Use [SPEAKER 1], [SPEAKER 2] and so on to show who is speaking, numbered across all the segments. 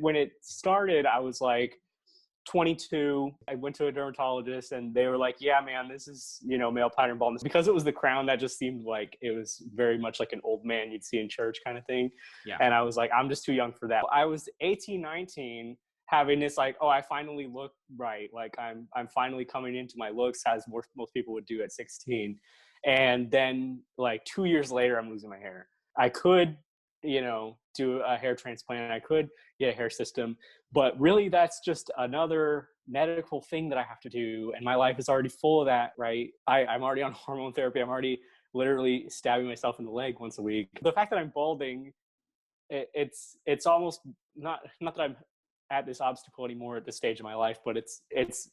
[SPEAKER 1] when it started, I was like 22. I went to a dermatologist and they were like, yeah, man, this is, male pattern baldness. Because it was the crown, that just seemed like it was very much like an old man you'd see in church kind of thing.
[SPEAKER 2] Yeah.
[SPEAKER 1] And I was like, I'm just too young for that. I was 18, 19, having this like, oh, I finally look right. Like I'm finally coming into my looks, as most people would do at 16. And then like 2 years later, I'm losing my hair. I could, do a hair transplant. I could get a hair system, but really that's just another medical thing that I have to do. And my life is already full of that, right? I'm already on hormone therapy. I'm already literally stabbing myself in the leg once a week. The fact that I'm balding, it's almost not that I'm at this obstacle anymore at this stage of my life, but it's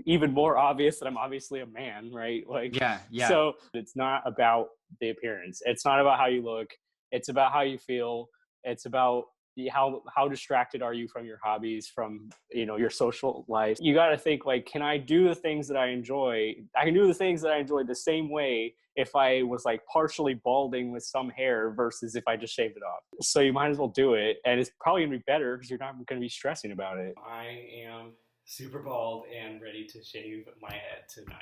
[SPEAKER 1] even more obvious that I'm obviously a man, right? Like,
[SPEAKER 2] yeah.
[SPEAKER 1] So it's not about the appearance. It's not about how you look. It's about how you feel. It's about how distracted are you from your hobbies, from, your social life. You got to think like, can I do the things that I enjoy? I can do the things that I enjoy the same way if I was like partially balding with some hair versus if I just shaved it off. So you might as well do it. And it's probably gonna be better because you're not going to be stressing about it. I am super bald and ready to shave my head tonight.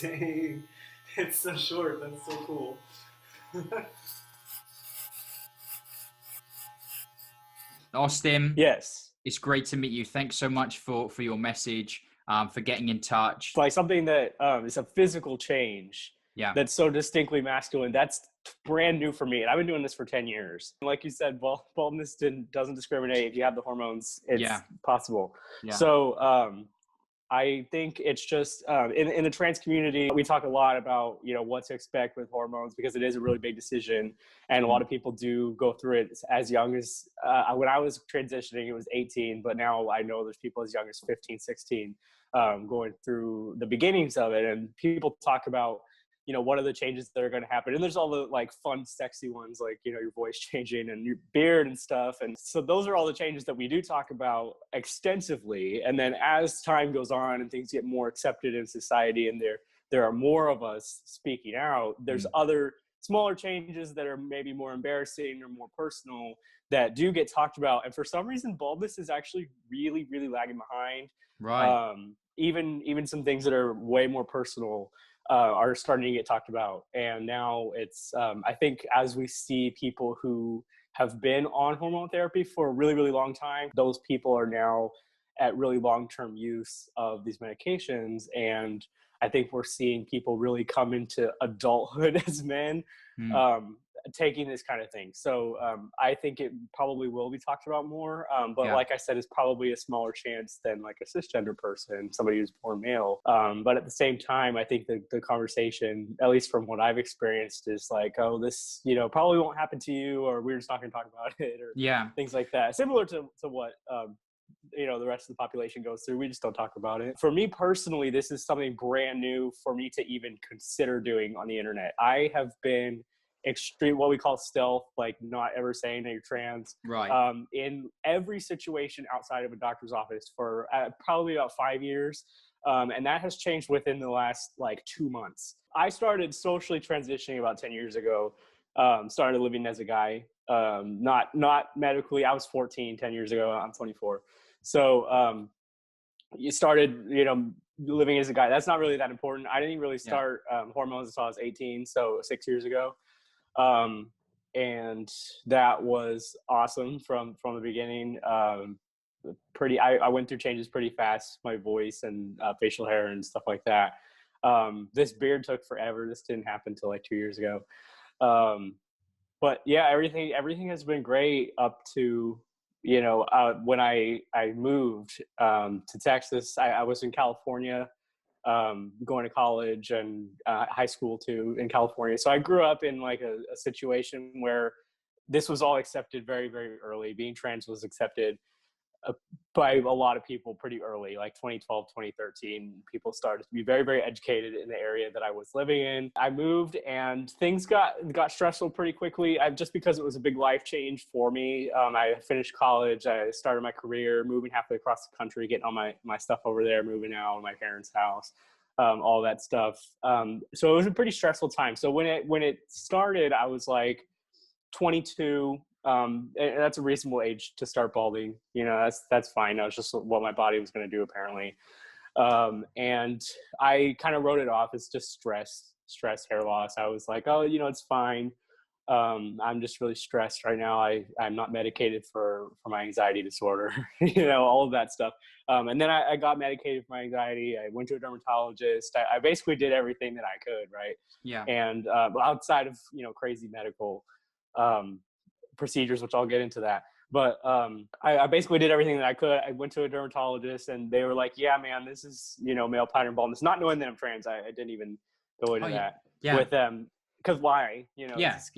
[SPEAKER 1] Dang, it's so short. That's so cool.
[SPEAKER 2] Austin,
[SPEAKER 1] Yes.
[SPEAKER 2] it's great to meet you. Thanks so much for your message, for getting in touch.
[SPEAKER 1] Like something that is a physical change that's so distinctly masculine. That's brand new for me. And I've been doing this for 10 years. Like you said, baldness doesn't discriminate. If you have the hormones, it's possible.
[SPEAKER 2] Yeah.
[SPEAKER 1] So I think it's just in the trans community, we talk a lot about, what to expect with hormones because it is a really big decision. And a lot of people do go through it as young as when I was transitioning, it was 18. But now I know there's people as young as 15, 16 going through the beginnings of it. And people talk about, what are the changes that are going to happen? And there's all the like fun, sexy ones, like, your voice changing and your beard and stuff. And so those are all the changes that we do talk about extensively. And then as time goes on and things get more accepted in society and there are more of us speaking out, there's other smaller changes that are maybe more embarrassing or more personal that do get talked about. And for some reason, baldness is actually really, really lagging behind.
[SPEAKER 2] Right.
[SPEAKER 1] Even some things that are way more personal are starting to get talked about. And now it's, I think as we see people who have been on hormone therapy for a really, really long time, those people are now at really long-term use of these medications. And I think we're seeing people really come into adulthood as men, taking this kind of thing. So I think it probably will be talked about more. But like I said, it's probably a smaller chance than like a cisgender person, somebody who's born male. But at the same time, I think the conversation, at least from what I've experienced, is like, oh, this, probably won't happen to you, or we're just not going to talk about it, or things like that. Similar to what, the rest of the population goes through. We just don't talk about it. For me personally, this is something brand new for me to even consider doing on the internet. I have been extreme, what we call stealth, like not ever saying that you're trans, in every situation outside of a doctor's office for probably about 5 years. And that has changed within the last like 2 months. I started socially transitioning about 10 years ago, started living as a guy, not medically. I was 14, 10 years ago. I'm 24. So you started, living as a guy. That's not really that important. I didn't really start hormones until I was 18, so 6 years ago. And that was awesome from the beginning. I went through changes pretty fast, my voice and facial hair and stuff like that. This beard took forever. This didn't happen until like 2 years ago. But yeah, everything has been great up to, when I moved to Texas. I was in California, going to college and high school too in California. So I grew up in like a situation where this was all accepted very, very early. Being trans was accepted by a lot of people pretty early, like 2012, 2013. People started to be very, very educated in the area that I was living in. I moved and things got stressful pretty quickly. Just because it was a big life change for me. I finished college, I started my career, moving halfway across the country, getting all my stuff over there, moving out of my parents' house. All that stuff. So it was a pretty stressful time. So when it started, I was like 22. And that's a reasonable age to start balding. That's fine. That was just what my body was going to do, apparently. And I kind of wrote it off as just stress hair loss. I was like, oh, it's fine. I'm just really stressed right now. I'm not medicated for my anxiety disorder, all of that stuff. And then I got medicated for my anxiety. I went to a dermatologist. I basically did everything that I could. Right.
[SPEAKER 2] Yeah.
[SPEAKER 1] And outside of, crazy medical procedures, which I'll get into that. But I basically did everything that I could. I went to a dermatologist and they were like, yeah, man, this is, male pattern baldness. Not knowing that I'm trans, I didn't even go into that with them. Because why? It's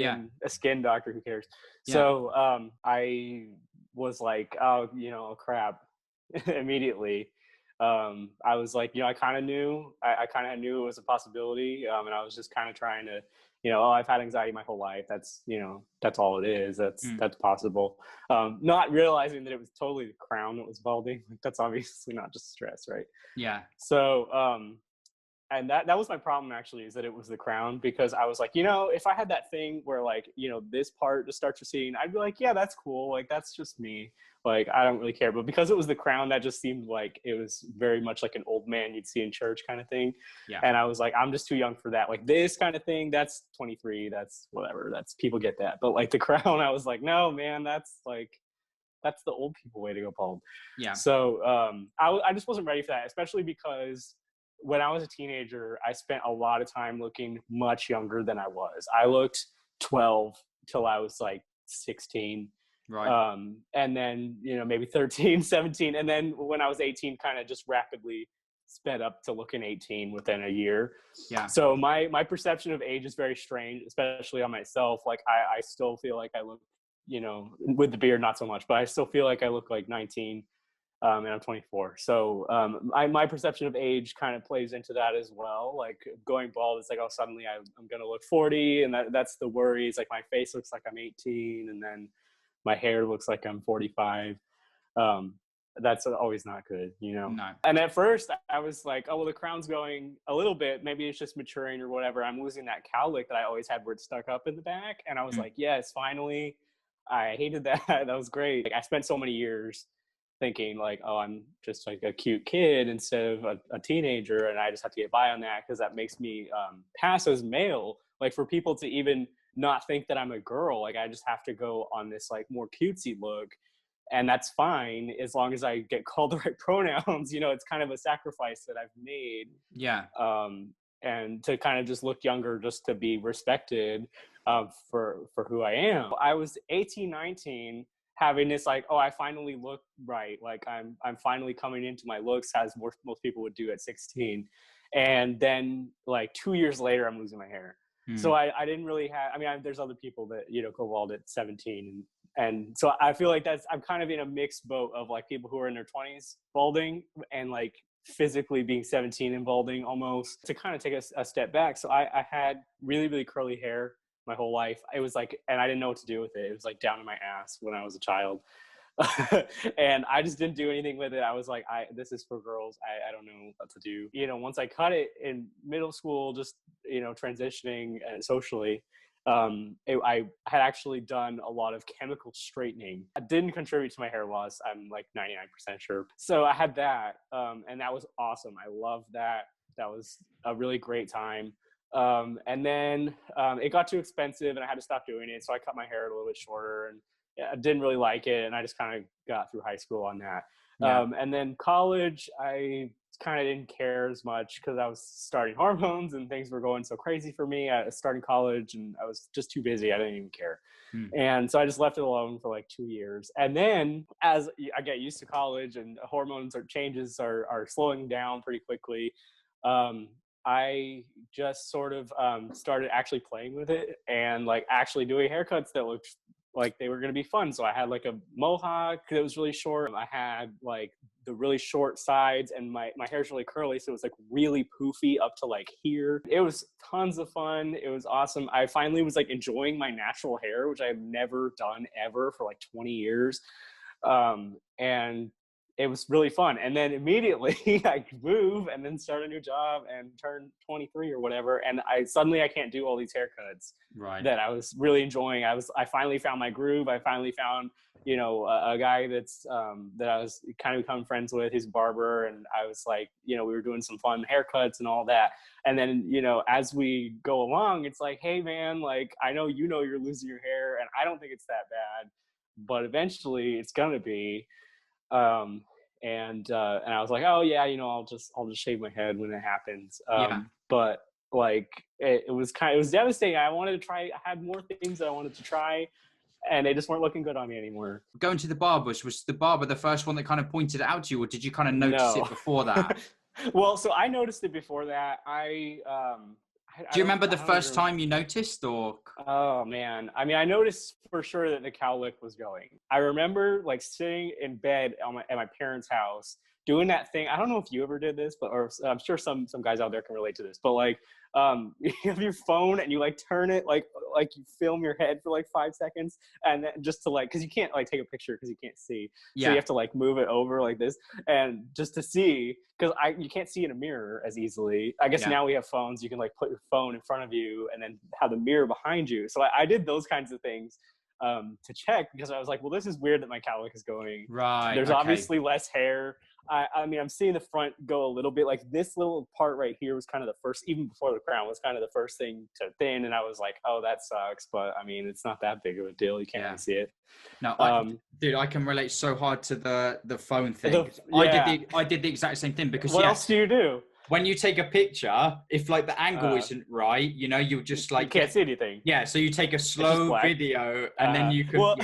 [SPEAKER 1] a skin doctor, who cares? Yeah. So I was like, oh, crap, immediately. I was like, I kind of knew. I kind of knew it was a possibility. And I was just kind of trying to, I've had anxiety my whole life. That's, that's all it is. That's possible. Not realizing that it was totally the crown that was balding. Like, that's obviously not just stress, right?
[SPEAKER 2] Yeah.
[SPEAKER 1] So, and that was my problem, actually, is that it was the crown, because I was like, if I had that thing where, like, this part just starts receding, I'd be like, yeah, that's cool. Like, that's just me. Like, I don't really care. But because it was the crown, that just seemed like it was very much like an old man you'd see in church kind of thing.
[SPEAKER 2] Yeah.
[SPEAKER 1] And I was like, I'm just too young for that. Like, this kind of thing, that's 23. That's whatever. That's, people get that. But like the crown, I was like, no, man, that's the old people way to go bald.
[SPEAKER 2] Yeah.
[SPEAKER 1] So I just wasn't ready for that, especially because when I was a teenager, I spent a lot of time looking much younger than I was. I looked 12 till I was like 16.
[SPEAKER 2] Right.
[SPEAKER 1] And then, maybe 13, 17. And then when I was 18, kind of just rapidly sped up to looking 18 within a year.
[SPEAKER 2] Yeah.
[SPEAKER 1] So my perception of age is very strange, especially on myself. Like, I still feel like I look, with the beard, not so much, but I still feel like I look like 19. And I'm 24. So my perception of age kind of plays into that as well. Like, going bald, it's like, oh, suddenly I'm going to look 40. And that's the worry. It's like my face looks like I'm 18. And then my hair looks like I'm 45. That's always not good,
[SPEAKER 2] No.
[SPEAKER 1] And at first I was like, oh, well, the crown's going a little bit. Maybe it's just maturing or whatever. I'm losing that cowlick that I always had where it stuck up in the back. And I was like, yes, finally. I hated that. That was great. Like, I spent so many years thinking like, oh, I'm just like a cute kid instead of a teenager, and I just have to get by on that because that makes me pass as male. Like, for people to even not think that I'm a girl, like, I just have to go on this like more cutesy look, and that's fine as long as I get called the right pronouns. It's kind of a sacrifice that I've made.
[SPEAKER 2] Yeah.
[SPEAKER 1] And to kind of just look younger, just to be respected for who I am. I was 18, 19, having this like, oh, I finally look right. Like, I'm finally coming into my looks, as most people would do at 16. And then like 2 years later, I'm losing my hair. So I didn't really have, there's other people that, go bald at 17. And so I feel like I'm kind of in a mixed boat of like people who are in their 20s balding and like physically being 17 and balding almost, to kind of take a step back. So I had really, really curly hair my whole life. It was like, and I didn't know what to do with it. It was like down in my ass when I was a child. And I just didn't do anything with it. I was like, this is for girls. I don't know what to do. Once I cut it in middle school, just, transitioning socially, I had actually done a lot of chemical straightening. It didn't contribute to my hair loss. I'm like 99% sure. So I had that, and that was awesome. I loved that. That was a really great time. And then it got too expensive and I had to stop doing it. So I cut my hair a little bit shorter, and I didn't really like it. And I just kind of got through high school on that. Yeah. And then college, I kind of didn't care as much because I was starting hormones and things were going so crazy for me. I was starting college and I was just too busy. I didn't even care. And so I just left it alone for like 2 years. And then as I get used to college and hormones or changes are slowing down pretty quickly, I just sort of started actually playing with it and like actually doing haircuts that looked like they were going to be fun. So I had like a mohawk that was really short. I had like the really short sides, and my hair's really curly. So it was like really poofy up to like here. It was tons of fun. It was awesome. I finally was like enjoying my natural hair, which I've never done ever for like 20 years. And it was really fun. And then immediately I move and then start a new job and turn 23 or whatever. And I can't do all these haircuts that I was really enjoying. I finally found my groove. I finally found, you know, a guy that's, that I was kind of become friends with. He's a barber. And I was like, you know, we were doing some fun haircuts and all that. And then, you know, as we go along, it's like, hey man, like, I know, you know, you're losing your hair and I don't think it's that bad, but eventually it's going to be. And I was like, oh yeah, you know, I'll just shave my head when it happens. But like, it was devastating. I had more things that I wanted to try, and they just weren't looking good on me anymore.
[SPEAKER 2] Going to the barbers, was the barber the first one that kind of pointed it out to you, or did you kind of notice
[SPEAKER 1] No.
[SPEAKER 2] it before that?
[SPEAKER 1] Well, so I noticed it before that.
[SPEAKER 2] Do you remember the first time you noticed, or?
[SPEAKER 1] Oh man. I mean, I noticed for sure that the cowlick was going. I remember like sitting in bed at my parents' house doing that thing. I don't know if you ever did this, or I'm sure some guys out there can relate to this, but like, you have your phone and you like turn it, like you film your head for like 5 seconds, and then just to like, cause you can't like take a picture cause you can't see. So you have to like move it over like this, and just to see, cause you can't see in a mirror as easily. I guess now we have phones, you can like put your phone in front of you and then have the mirror behind you. So I did those kinds of things to check, because I was like, well, this is weird that my cowlick is going.
[SPEAKER 2] Right.
[SPEAKER 1] There's obviously less hair. I mean, I'm seeing the front go a little bit, like this little part right here was kind of the first, even before the crown, was kind of the first thing to thin. And I was like, oh, that sucks. But I mean, it's not that big of a deal. You can't really see it.
[SPEAKER 2] No, dude, I can relate so hard to the phone thing. I did the exact same thing, because
[SPEAKER 1] what else do you do?
[SPEAKER 2] When you take a picture, if like the angle isn't right, you know, you'll just like
[SPEAKER 1] you can't see anything.
[SPEAKER 2] Yeah, so you take a slow video, and then you can.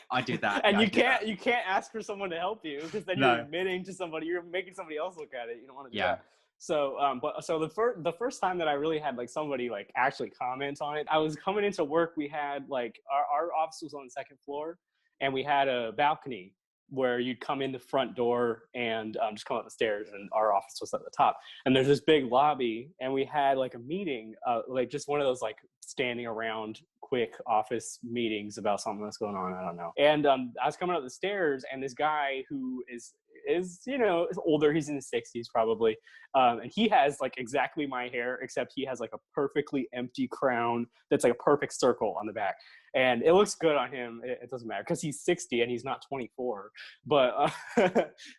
[SPEAKER 2] I do that,
[SPEAKER 1] and you can't ask for someone to help you, because then you're admitting to somebody, you're making somebody else look at it. You don't want to do that. So, the first time that I really had like somebody like actually comment on it, I was coming into work. We had like our office was on the second floor, and we had a balcony where you'd come in the front door and just come up the stairs, and our office was at the top. And there's this big lobby, and we had like a meeting, like just one of those like standing around quick office meetings about something that's going on. I don't know. And I was coming up the stairs, and this guy who is you know, is older, he's in his 60s probably, and he has like exactly my hair, except he has like a perfectly empty crown that's like a perfect circle on the back. And it looks good on him. It doesn't matter, because he's 60 and he's not 24. But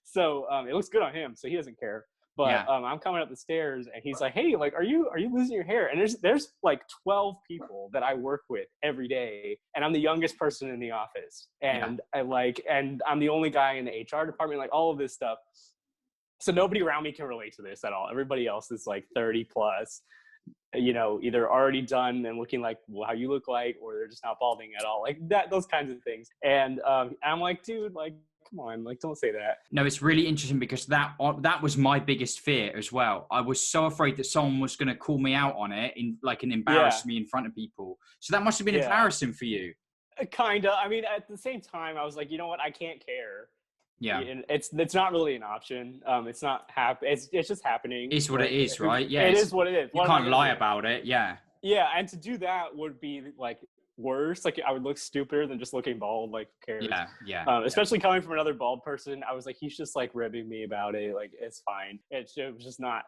[SPEAKER 1] so it looks good on him, so he doesn't care. But I'm coming up the stairs, and he's like, "Hey, like, are you losing your hair?" And there's like 12 people that I work with every day, and I'm the youngest person in the office, and and I'm the only guy in the HR department, like all of this stuff. So nobody around me can relate to this at all. Everybody else is like 30 plus. You know, either already done and looking like how you look like, or they're just not balding at all, like that, those kinds of things. And I'm like, dude, like, come on, like, don't say that.
[SPEAKER 2] No, it's really interesting, because that was my biggest fear as well. I was so afraid that someone was going to call me out on it and embarrass me in front of people. So that must have been embarrassing for you.
[SPEAKER 1] Kinda. I mean, at the same time, I was like, you know what, I can't care. And it's not really an option. It's not it's just happening.
[SPEAKER 2] It's what it is, right? Yeah,
[SPEAKER 1] it is what it is.
[SPEAKER 2] You can't lie about it. Yeah,
[SPEAKER 1] and to do that would be like worse. Like, I would look stupider than just looking bald. Like, who cares? Especially coming from another bald person. I was like, he's just like ribbing me about it. Like, it's fine. It was just not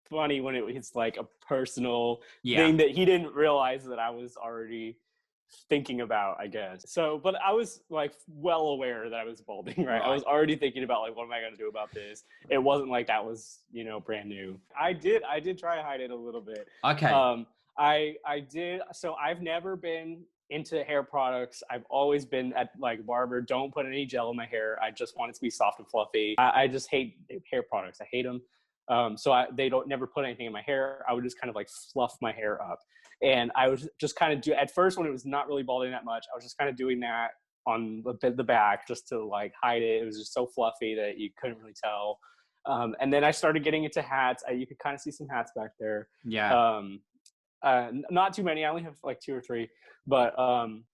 [SPEAKER 1] funny when it's like a personal thing that he didn't realize that I was already thinking about, I guess. So, but I was like well aware that I was balding, right? I was already thinking about like, what am I going to do about this? It wasn't like that was, you know, brand new. I did try to hide it a little bit.
[SPEAKER 2] Okay.
[SPEAKER 1] I did. So I've never been into hair products. I've always been at like, barber, don't put any gel in my hair. I just want it to be soft and fluffy. I just hate hair products. I hate them. So they don't never put anything in my hair. I would just kind of like fluff my hair up. And I was just kind of at first, when it was not really balding that much, I was just kind of doing that on the back just to like hide it. It was just so fluffy that you couldn't really tell. And then I started getting into hats. You could kind of see some hats back there. not too many. I only have like 2 or 3, but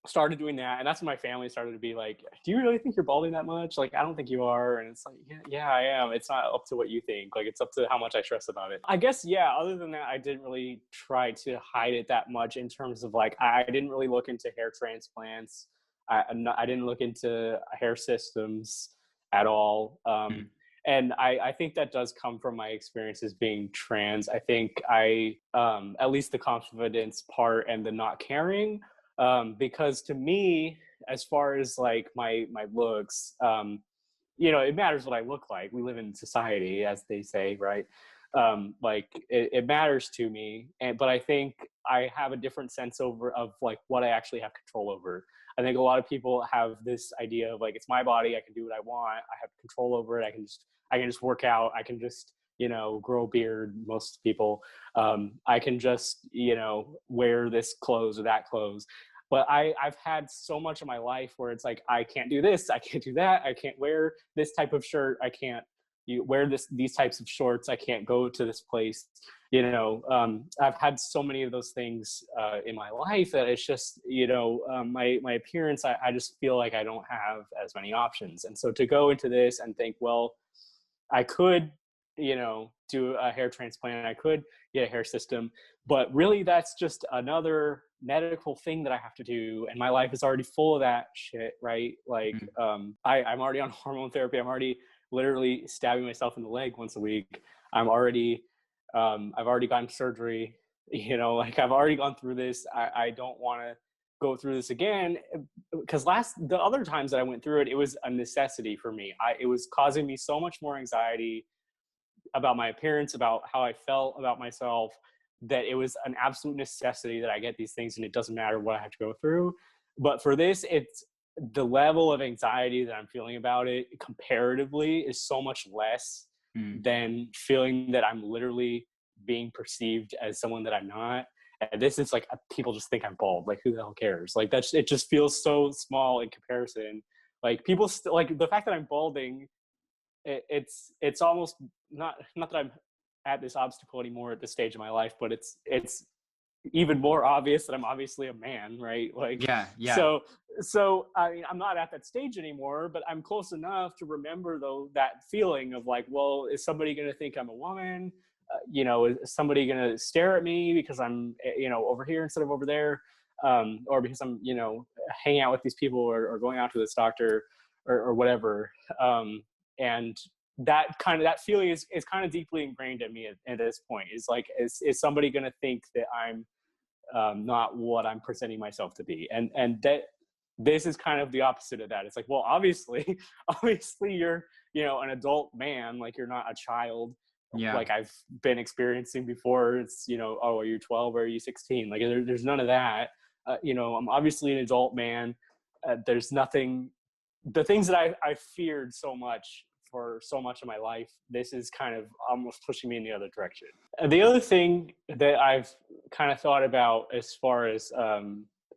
[SPEAKER 1] started doing that, and that's when my family started to be like, "Do you really think you're balding that much? Like, I don't think you are." And it's like, yeah, I am. It's not up to what you think. Like, it's up to how much I stress about it. I guess, yeah. Other than that, I didn't really try to hide it that much in terms of like, I didn't really look into hair transplants. I didn't look into hair systems at all. And I think that does come from my experiences being trans. I think at least the confidence part and the not caring, because to me, as far as like my looks, it matters what I look like. We live in society, as they say, right? Like it matters to me, but I think I have a different sense of like what I actually have control over. I think a lot of people have this idea of like, it's my body, I can do what I want, I have control over it, I can just work out, I can just grow a beard. Most people, I can just wear this clothes or that clothes. But I've had so much of my life where it's like, I can't do this, I can't do that, I can't wear this type of shirt, I can't wear these types of shorts, I can't go to this place. I've had so many of those things in my life that it's just my appearance, I just feel like I don't have as many options. And so to go into this and think, well, I could do a hair transplant, I could get a hair system, but really that's just another medical thing that I have to do, and my life is already full of that shit, right? Like I'm already on hormone therapy, I'm already literally stabbing myself in the leg once a week. I've already gotten surgery, like I've already gone through this. I don't want to go through this again, because the other times that I went through it, it was a necessity for me. It was causing me so much more anxiety about my appearance, about how I felt about myself, that it was an absolute necessity that I get these things, and it doesn't matter what I have to go through. But for this, it's the level of anxiety that I'm feeling about it comparatively is so much less than feeling that I'm literally being perceived as someone that I'm not. And this is like, people just think I'm bald. Like, who the hell cares? Like, it just feels so small in comparison. Like, people still, like, the fact that I'm balding, it's almost not that I'm at this obstacle anymore at this stage of my life, but it's even more obvious that I'm obviously a man, right? Like,
[SPEAKER 2] yeah.
[SPEAKER 1] So I mean, I'm not at that stage anymore, but I'm close enough to remember though that feeling of like, well, is somebody going to think I'm a woman? Is somebody going to stare at me because I'm, over here instead of over there, or because I'm, hanging out with these people or going out to this doctor or whatever. And that feeling is kind of deeply ingrained in me at this point. Is like, is somebody going to think that I'm not what I'm presenting myself to be? And that this is kind of the opposite of that. It's like, well, obviously you're, an adult man, like you're not a child.
[SPEAKER 2] Yeah.
[SPEAKER 1] Like I've been experiencing before. It's, oh, are you 12 or are you 16? Like there's none of that. I'm obviously an adult man. There's nothing, the things that I feared so much for so much of my life, this is kind of almost pushing me in the other direction. And the other thing that I've kind of thought about as far as,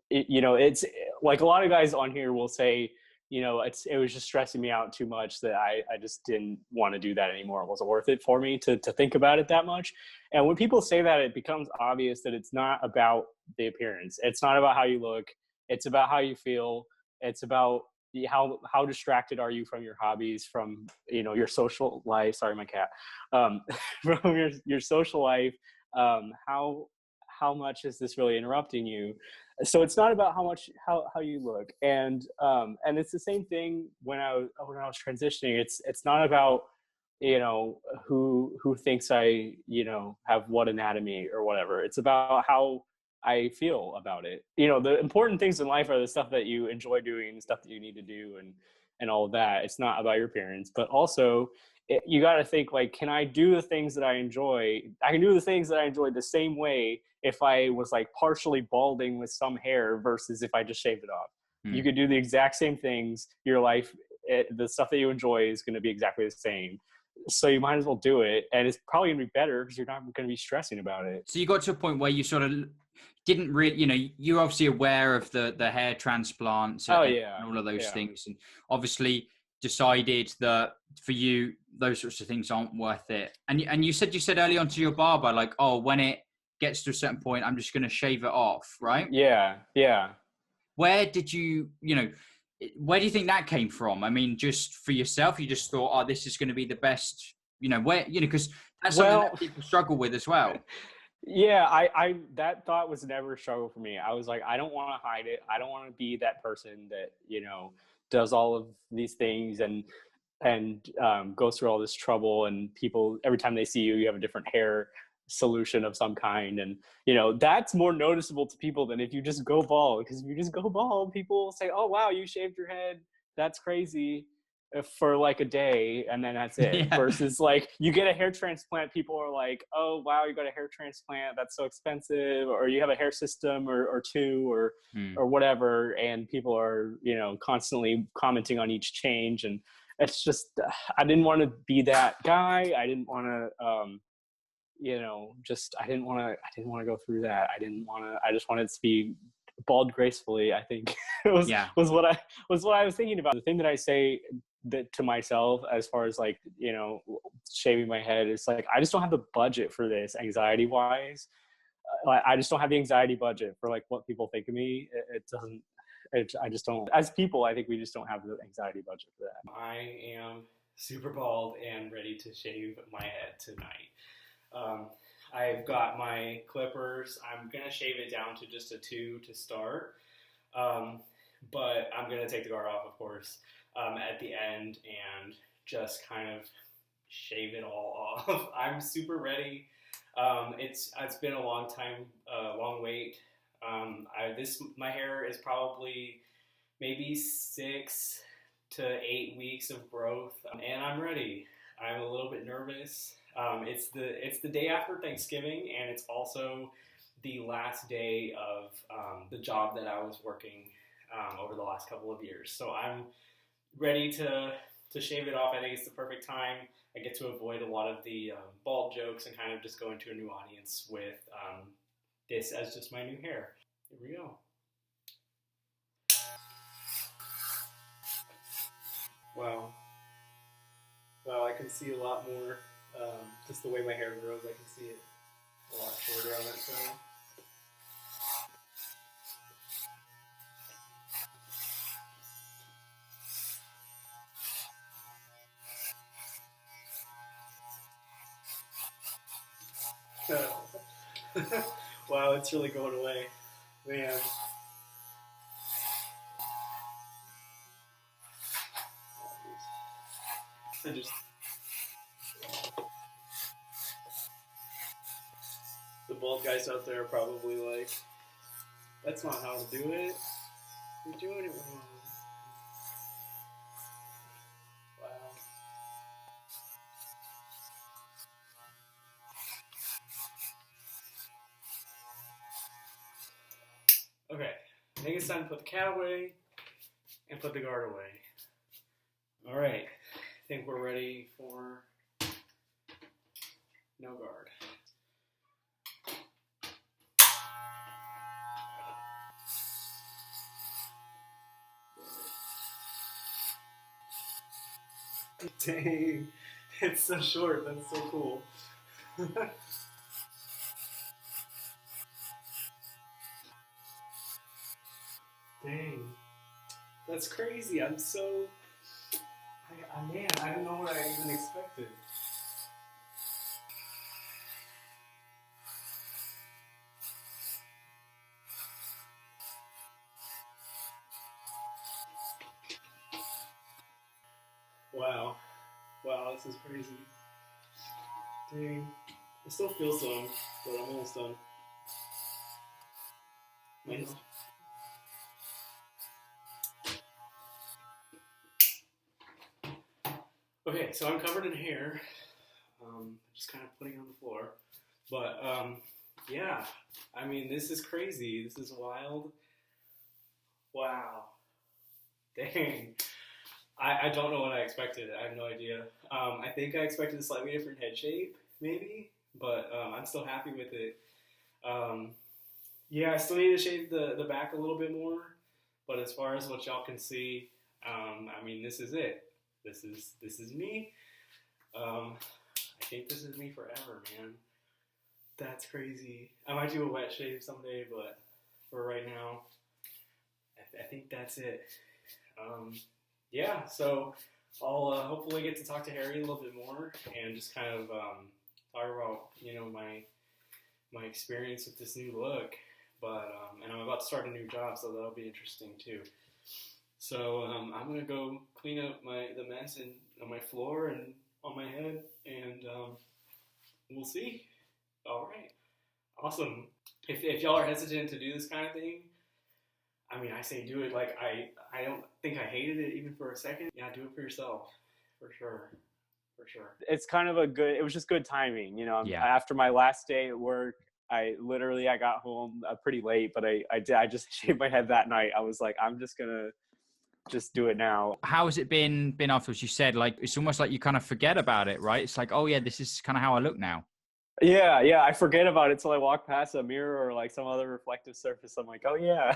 [SPEAKER 1] it's like a lot of guys on here will say, it was just stressing me out too much that I just didn't want to do that anymore. It wasn't worth it for me to think about it that much. And when people say that, it becomes obvious that it's not about the appearance. It's not about how you look. It's about how you feel. It's about how distracted are you from your hobbies, from your social life. Sorry, my cat. From your social life. How much is this really interrupting you? So it's not about how you look, and it's the same thing when I was transitioning. It's not about who thinks I have what anatomy or whatever. It's about how I feel about it. The important things in life are the stuff that you enjoy doing, the stuff that you need to do, and all of that. It's not about your appearance, but also you got to think like, can I do the things that I enjoy? I can do the things that I enjoy the same way if I was like partially balding with some hair versus if I just shaved it off. You could do the exact same things. Your life, the stuff that you enjoy is going to be exactly the same. So you might as well do it. And it's probably going to be better because you're not going to be stressing about it.
[SPEAKER 2] So you got to a point where you sort of didn't really, you're obviously aware of the hair transplants and all of those things. And obviously decided that for you, those sorts of things aren't worth it. And you said early on to your barber, like, oh, when it gets to a certain point, I'm just going to shave it off, right?
[SPEAKER 1] Yeah.
[SPEAKER 2] Where did you know, where do you think that came from? I mean, just for yourself, you just thought, oh, this is going to be the best, where, because that's something that people struggle with as well.
[SPEAKER 1] Yeah, I that thought was never a struggle for me. I was like, I don't want to hide it. I don't want to be that person that, does all of these things and goes through all this trouble, and people, every time they see you, you have a different hair solution of some kind. And, that's more noticeable to people than if you just go bald. Because if you just go bald, people will say, oh, wow, you shaved your head. That's crazy. For like a day, and then that's it.
[SPEAKER 2] Yeah.
[SPEAKER 1] Versus like you get a hair transplant, people are like, oh wow, you got a hair transplant, that's so expensive, or you have a hair system or two or whatever, and people are constantly commenting on each change. And it's just, I didn't want to be that guy. I didn't want to I didn't want to go through that. I just wanted to be bald gracefully, I think. was what I was thinking about. The thing that I say that to myself, as far as like, shaving my head, is like, I just don't have the budget for this, anxiety wise. I just don't have the anxiety budget for like what people think of me. I just don't, as people, I think we just don't have the anxiety budget for that. I am super bald and ready to shave my head tonight. I've got my clippers. I'm going to shave it down to just a 2 to start. But I'm going to take the guard off, of course, at the end, and just kind of shave it all off. I'm super ready. It's been a long time, long wait. My hair is probably maybe 6 to 8 weeks of growth, and I'm ready. I'm a little bit nervous. It's the day after Thanksgiving, and it's also the last day of the job that I was working over the last couple of years. So I'm ready to shave it off. I think it's the perfect time. I get to avoid a lot of the bald jokes and kind of just go into a new audience with this as just my new hair. Here we go. Wow. Wow, I can see a lot more. Just the way my hair grows, I can see it a lot shorter on that side. Wow, it's really going away. Man. The bald guys out there are probably like, that's not how to do it. You're doing it wrong. Wow. Okay, I think it's time to put the cat away and put the guard away. All right, I think we're ready for no guard. Dang, it's so short. That's so cool. Dang, that's crazy. I'm so, man, I don't know what I even expected. Wow, this is crazy. Dang, I still feel some, but I'm almost done. Okay, so I'm covered in hair. Just kind of putting it on the floor. But yeah, I mean, this is crazy. This is wild. Wow. Dang. I don't know what I expected. I have no idea. I think I expected a slightly different head shape, maybe, but I'm still happy with it. Yeah, I still need to shave the back a little bit more, but as far as what y'all can see, I mean, this is it. This is me. I think this is me forever, man. That's crazy. I might do a wet shave someday, but for right now, I think that's it. Yeah, so I'll hopefully get to talk to Harry a little bit more and just kind of talk about, my experience with this new look. But and I'm about to start a new job, so that'll be interesting too. So I'm gonna go clean up the mess on my floor and on my head, and we'll see. All right, awesome. If y'all are hesitant to do this kind of thing, I mean, I say do it. Like I don't think I hated it even for a second. Yeah, do it for yourself, for sure. For sure. It's kind of it was just good timing,
[SPEAKER 2] Yeah.
[SPEAKER 1] After my last day at work, I got home pretty late, but I just shaved my head that night. I was like, I'm just gonna just do it now.
[SPEAKER 2] How has it been afterwards? You said, like, it's almost like you kind of forget about it, right? It's like, oh yeah, this is kind of how I look now.
[SPEAKER 1] Yeah, I forget about it till I walk past a mirror or like some other reflective surface. I'm like, oh yeah,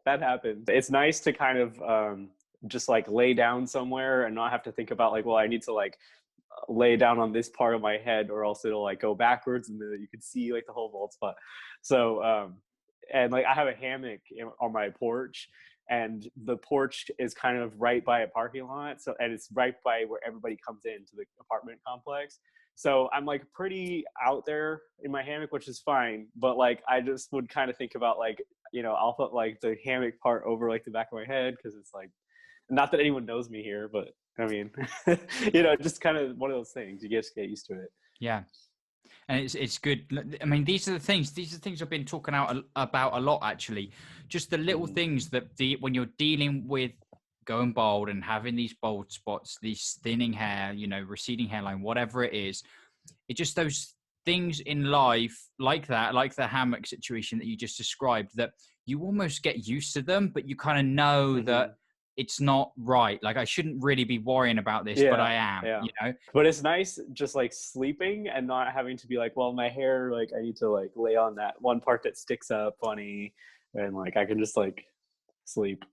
[SPEAKER 1] that happened. It's nice to kind of just like lay down somewhere and not have to think about like, well, I need to like lay down on this part of my head or else it'll like go backwards and then you can see like the whole bald spot. So and like I have a hammock on my porch, and the porch is kind of right by a parking lot, and it's right by where everybody comes into the apartment complex. So I'm like pretty out there in my hammock, which is fine, but like I just would kind of think about like, I'll put like the hammock part over like the back of my head, because it's like, not that anyone knows me here, but I mean, just kind of one of those things. You just get used to it.
[SPEAKER 2] Yeah. And it's good. I mean, these are the things I've been talking about a lot, actually. Just the little things that when you're dealing with going bald and having these bald spots, these thinning hair, receding hairline, whatever it is, it's just those things in life like that, like the hammock situation that you just described, that you almost get used to them, but you kind of know that it's not right. Like, I shouldn't really be worrying about this, but I am,
[SPEAKER 1] But it's nice just like sleeping and not having to be like, well, my hair, like I need to like lay on that one part that sticks up funny, and like I can just like sleep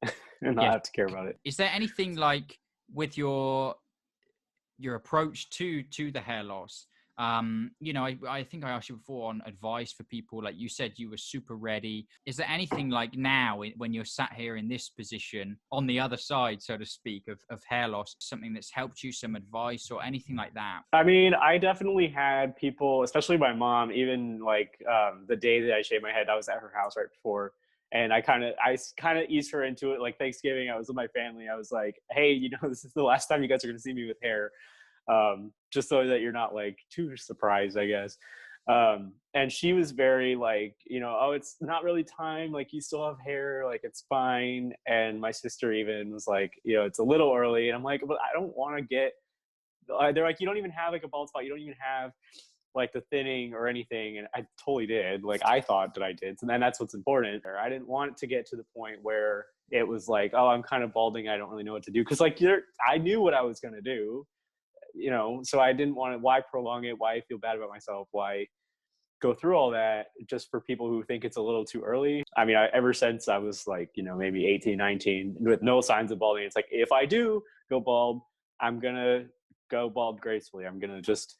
[SPEAKER 1] and not have to care about it.
[SPEAKER 2] Is there anything like with your approach to the hair loss? I think I asked you before on advice for people. Like you said, you were super ready. Is there anything like now when you're sat here in this position on the other side, so to speak, of hair loss, something that's helped you, some advice or anything like that?
[SPEAKER 1] I mean, I definitely had people, especially my mom, even like the day that I shaved my head, I was at her house right before. And I kind of eased her into it. Like Thanksgiving, I was with my family. I was like, hey, this is the last time you guys are going to see me with hair. Just so that you're not like too surprised, I guess. And she was very like, oh, it's not really time. Like you still have hair, like it's fine. And my sister even was like, it's a little early. And I'm like, but I don't want to get, they're like, you don't even have like a bald spot. You don't even have like the thinning or anything. And I totally did. Like I thought that I did. And then that's what's important. I didn't want to get to the point where it was like, oh, I'm kind of balding. I don't really know what to do. Cause like I knew what I was going to do. So I didn't want to, why prolong it? Why feel bad about myself? Why go through all that just for people who think it's a little too early? I mean, ever since I was like, maybe 18, 19 with no signs of balding, it's like, if I do go bald, I'm going to go bald gracefully. I'm going to just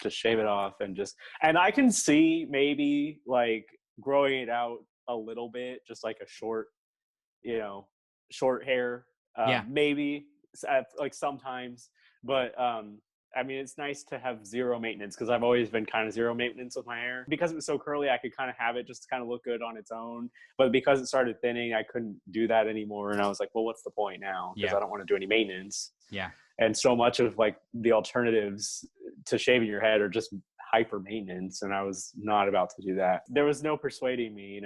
[SPEAKER 1] shave it off and I can see maybe like growing it out a little bit, just like a short hair, maybe like sometimes. But I mean, it's nice to have zero maintenance, because I've always been kind of zero maintenance with my hair. Because it was so curly, I could kind of have it just kind of look good on its own. But because it started thinning, I couldn't do that anymore. And I was like, well, what's the point now? Because I don't want to do any maintenance.
[SPEAKER 2] Yeah.
[SPEAKER 1] And so much of like the alternatives to shaving your head are just hyper maintenance, and I was not about to do that. There was no persuading me,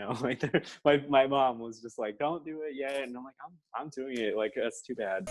[SPEAKER 1] like my mom was just like, don't do it yet. And I'm like, I'm doing it. Like, that's too bad.